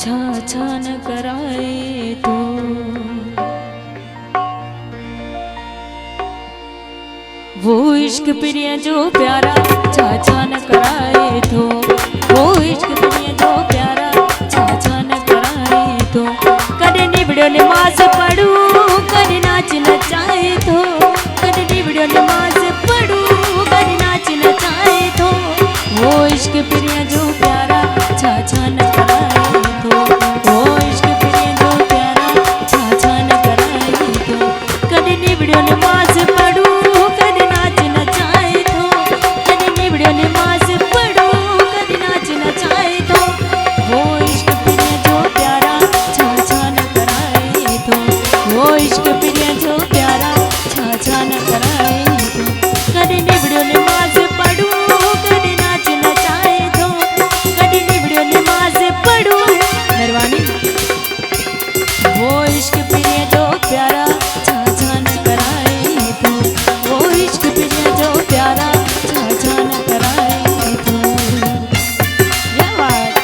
छा न कराए तो वो इश्क प्रिय जो प्यारा छा न कराए तो वो इश्क प्रिय जो प्यारा छा न कराए तो कदे निबड़ो नमाज पढ़ू कदे नाच नचाए तो कदे निबड़ो नमाज पढ़ू कदे नाच नचाए तो वो इश्क प्रिय जो प्यारा छा न कराए तो वो इश्क प्रिय जो प्यारा छा न कराए तो कदे निबड़ो नमाज पढ़ू कदे नाच नचाए तो कदे निबड़ो नमाज पढ़ू कदे नाच नचाए तो वो इश्क प्रिय जो प्यारा छा न कराए तो वो इश्क प्रिय जो प्यारा छा न कराए तो कदे निबड़ो नमाज पढ़ू कदे नाच नचाए तो कदे निबड़ो नमाज पढ़ू नरवानी वो इश्क प्रिय जो प्यारा छा न कराए तो वो इश्क प्रिय जो प्यारा छा न कराए तो या बात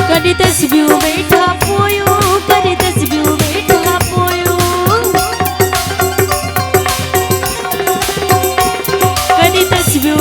कदी तस्बीह बैठा पोयो कदी तस्बीह बैठा पोयो कदी तस्बीह